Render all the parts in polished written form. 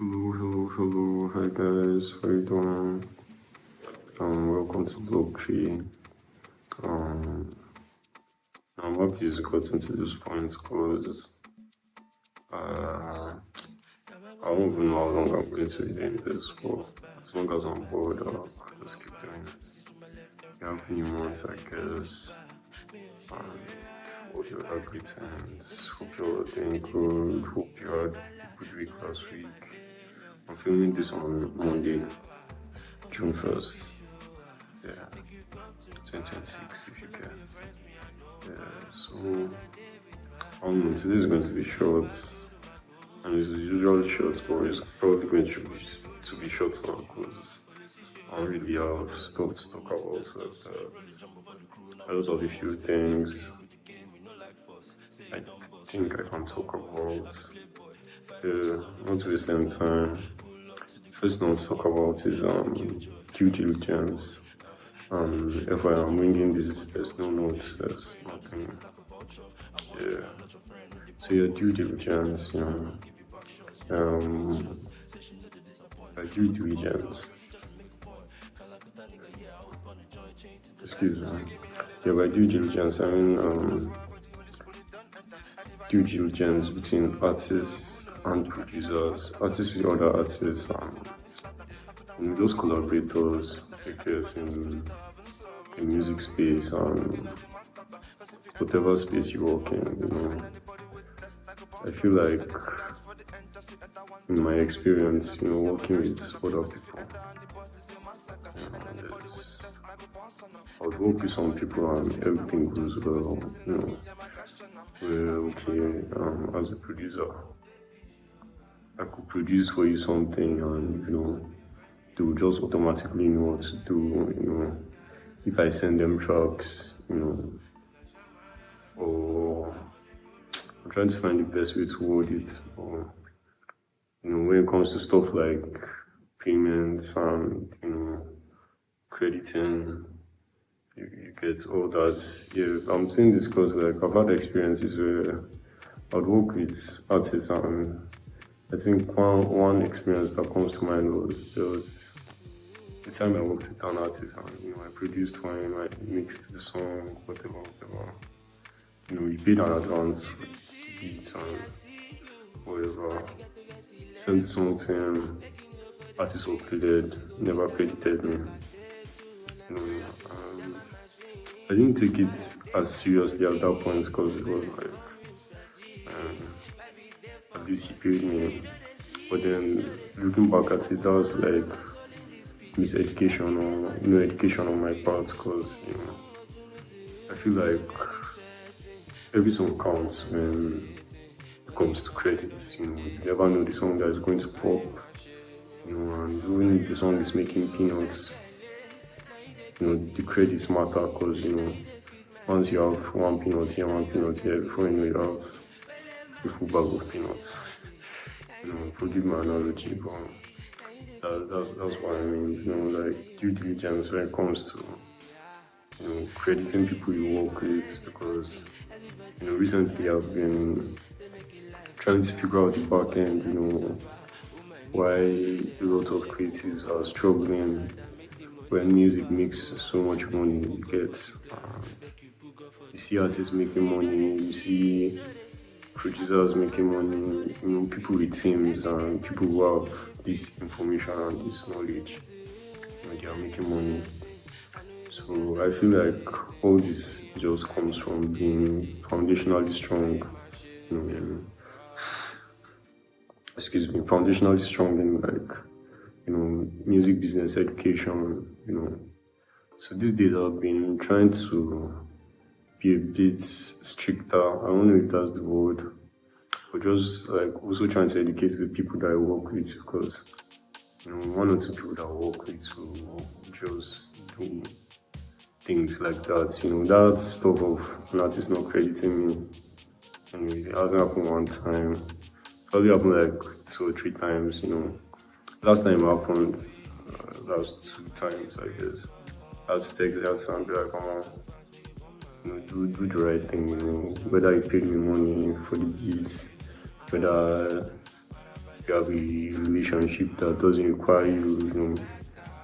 Hello. Hi guys, how you doing? Welcome to Block 3. Um, I'm happy it's gotten to this point because I don't even know how long I'm going to be doing this for. As long as I'm bored, I'll just keep doing it. You have new months, I guess. All your other greetings. Hope you're doing good. Hope you had a good week last week. I'm filming this on Monday, June 1st. Yeah, 2026 if you can. Yeah, so today is going to be short, and it's usually short, but it's probably going to be short now because I don't really have stuff to talk about like that. I just have a few things I think I can talk about. Yeah, not to waste any time. First thing I want to talk about is due diligence. If I am winging this, there's no notes, there's nothing. Yeah. So your due diligence, by due diligence. Excuse me. Yeah, by due diligence, I mean due diligence between artists and producers, artists with other artists, those collaborators, I guess, in music space and whatever space you work in, I feel like in my experience, working with other people, I would work with some people and everything goes well, we're okay. As a producer, I could produce for you something and, they will just automatically know what to do, if I send them tracks, or I'm trying to find the best way to word it. Or, when it comes to stuff like payments and, crediting, you get all that. Yeah, I'm saying this because I've had experiences where I'd work with artists, and I think one experience that comes to mind was there was the time I worked with an artist and I produced for him, I mixed the song, whatever. We paid an advance for the beats and whatever. Sent the song to him, artist was cleared, never credited me. I didn't take it as seriously at that point because it was like, at least he paid me. But then looking back at it, that was like miseducation or no education on my part because, I feel like every song counts when it comes to credits. You never know the song that is going to pop, and even if the song is making peanuts, the credits matter because, once you have one peanut here, before you know you have a full bag of peanuts. Forgive my analogy, but that's what I mean. Like due diligence when it comes to, crediting people you work with, because, recently I've been trying to figure out the back end, why a lot of creatives are struggling when music makes so much money. You see artists making money, you see producers making money, people with teams and people who have this information and this knowledge, they are making money. So I feel like all this just comes from being foundationally strong, foundationally strong in music business education, So these days I've been trying to be a bit stricter. I don't know if that's the word, but just also trying to educate the people that I work with because, one or two people that I work with who just do things like that, that stuff of an artist not crediting me. Anyway, it hasn't happened one time. Probably happened like 2 or 3 times, Last time it happened, last 2 times, I guess. I had to text the artist and be like, come on, do the right thing, whether you paid me money for the beats, whether you have a relationship that doesn't require you,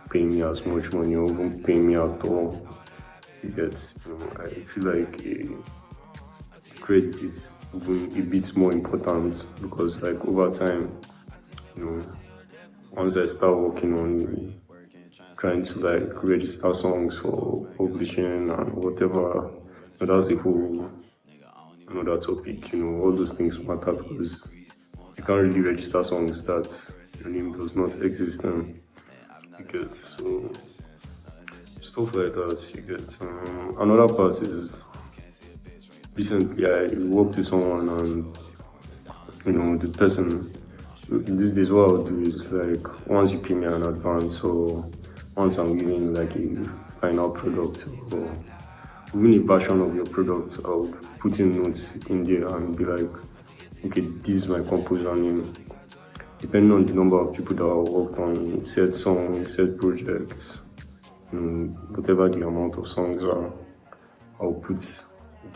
paying me as much money or even paying me at all. You get, I feel like credit is even a bit more important because like over time, you know, once I start working on trying to like register songs for publishing and whatever, that's a whole another topic. All those things matter because you can't really register songs that your name does not exist in. You get, so stuff like that. You get, another part is recently I worked with someone and the person. This is what I'll do is like once you pay me an advance, so once I'm giving like a final product or even a version of your product, I'll put in notes in there and be like, okay, this is my composer name. Depending on the number of people that I work on said song, said projects, whatever the amount of songs are, I'll put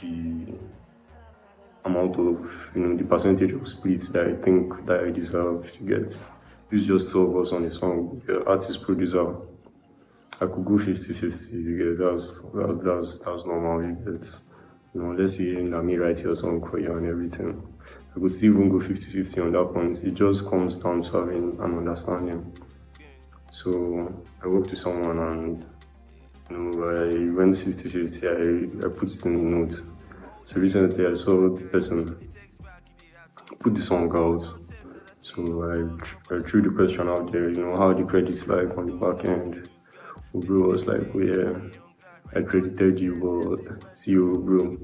the amount of, the percentage of splits that I think that I deserve to get. It's just two of us on a song, artist, producer. I could go 50-50, you get, that's normal, you get. Let's say me write your song for you and everything. I could still even go 50-50 on that point. It just comes down to having an understanding. So I worked with someone and I went 50-50, I put it in the notes. So recently I saw the person put the song out. So I threw the question out there, how the credits like on the back end. Bro was like, oh yeah, I credited you, but see you, bro.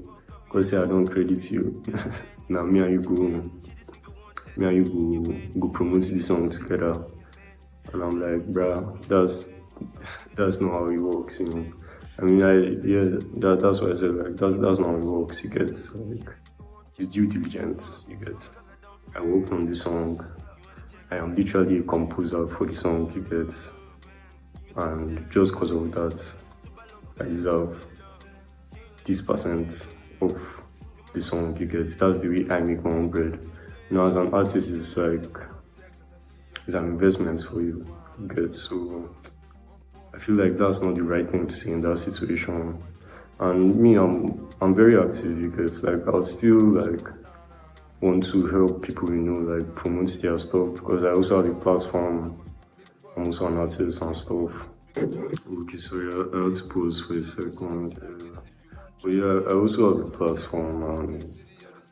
Because I don't credit you. Now me and you go promote the song together. And I'm like, bruh, that's not how it works, I mean, that's what I said, like, that's not how it works. You get, like, it's due diligence, you get. I worked on the song. I am literally a composer for the song, you get. And just because of that, I deserve this percent of the song, you get. That's the way I make my own bread. As an artist, it's like, it's an investment for you, you get. So I feel like that's not the right thing to say in that situation. And me, I'm very active because like I would still like want to help people, like promote their stuff because I also have a platform. I'm also an artist and stuff. Okay, sorry, I had to pause for a second. But yeah, I also have a platform and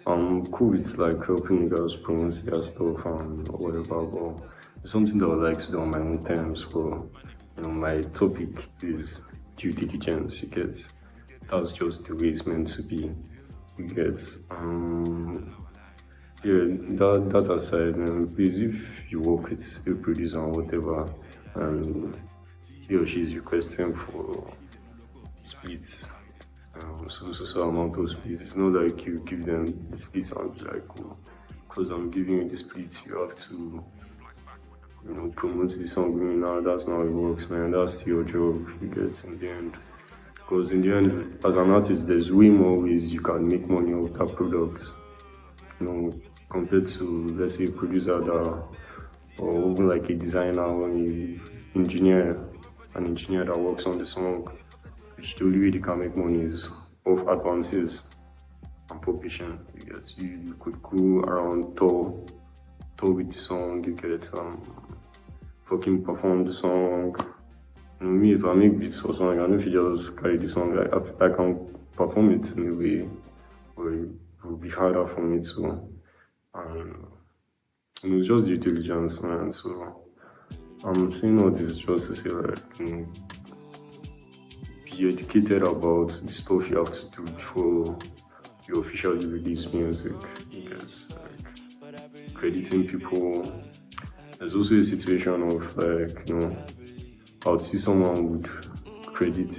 I'm cool with like helping you guys promote their stuff and whatever, but it's something that I would like to do on my own terms. But my topic is due diligence, you get. That's just the way it's meant to be, you get. That aside, please, if you work with a producer or whatever, and he or she is requesting for splits, so amount of splits, it's not like you give them the splits and be like, oh, because I'm giving you the splits, you have to promote the song. Now that's not how it works, man. That's still your job, you get, in the end. Because in the end, as an artist, there's way more ways you can make money out of that product, compared to, let's say, a producer or even like a designer or an engineer that works on the song, which the only way they can make money is off advances and publishing. You get, you could go around tour with the song, you get, fucking perform the song. Me, if I make beats for song, I don't feel just carry the song. Like I can perform it in a way where it will be harder for me to. And it's just due diligence, man. So I'm saying all this just to say, like, be educated about the stuff you have to do before you officially release music. Because like crediting people. There's also a situation of like, I would see someone would credit,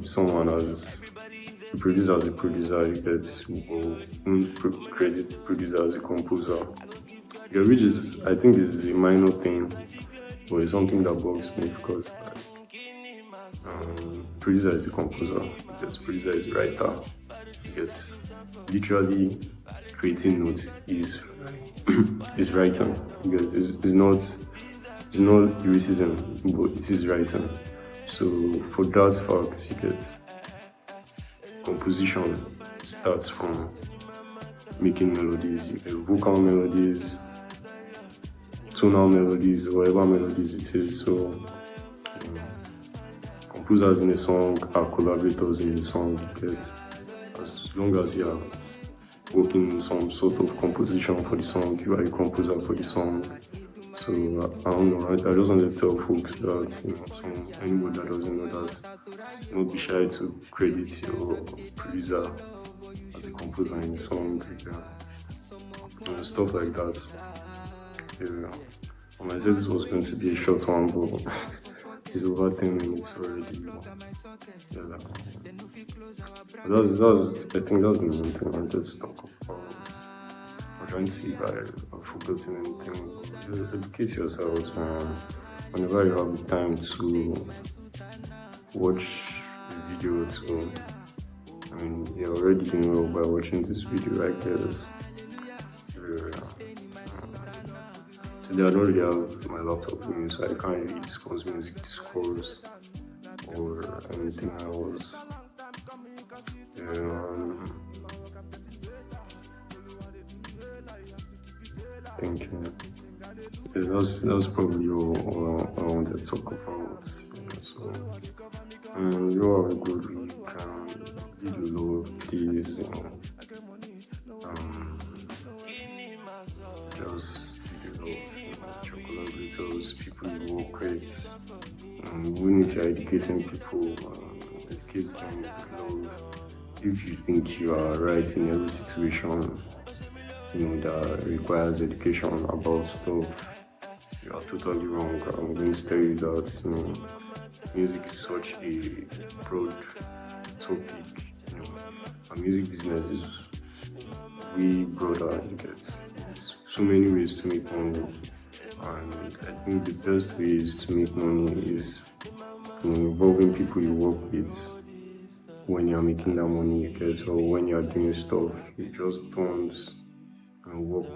someone as a producer you get, or credit the producer as a composer. Yeah, which is, I think, is a minor thing, but it's something that bugs me because producer is a composer, because producer is a writer, you get. literally creating notes is is writing, because it's not lyricism, but it is writing. So for that fact, you get composition starts from making melodies, vocal melodies, tonal melodies, whatever melodies it is. So composers in a song are collaborators in a song, because as long as you are working on some sort of composition for the song, you are a composer for the song. So I don't know, I just want to tell folks that anyone that doesn't know that, don't be shy to credit your producer as a composer in a song, stuff like that. Yeah. I said this was going to be a short one, but it's over 10 minutes already. Yeah. I think that's the main thing I wanted to talk about. I'm trying to see if I've forgotten anything. Just educate yourselves, man. Whenever you have the time to watch the video you're already doing well by watching this video, I guess. Today I don't really have my laptop with me, so I can't really discuss music discourse or anything else. Thank you. That's probably all I wanted to talk about. So, you have a good week. Did you love these? Just did you love your collaborators, people you work with? Even if you're educating people, educate them with love. If you think you are right in every situation, that requires education about stuff, you are totally wrong. I'm going to tell you that music is such a broad topic. Our music business is way broader. There's so many ways to make money, and I think the best ways to make money is involving people you work with when you're making that money. So when you're doing stuff, you just don't work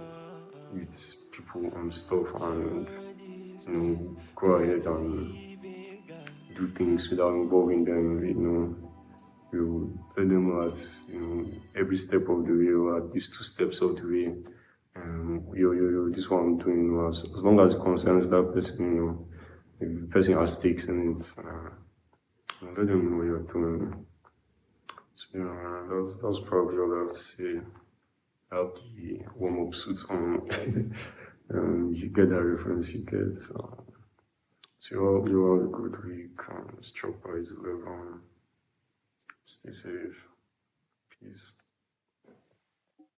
with people on stuff and go ahead and do things without involving them. You tell them that every step of the way, or at least 2 steps of the way, this is what I'm doing. As long as it concerns that person, if the person has stakes in it, let them know what you're doing. So that's probably all I have to say. Have the warm-up suits on. You get that reference, you get. So you all have a good week. It's Chopper is 11. Stay safe. Peace.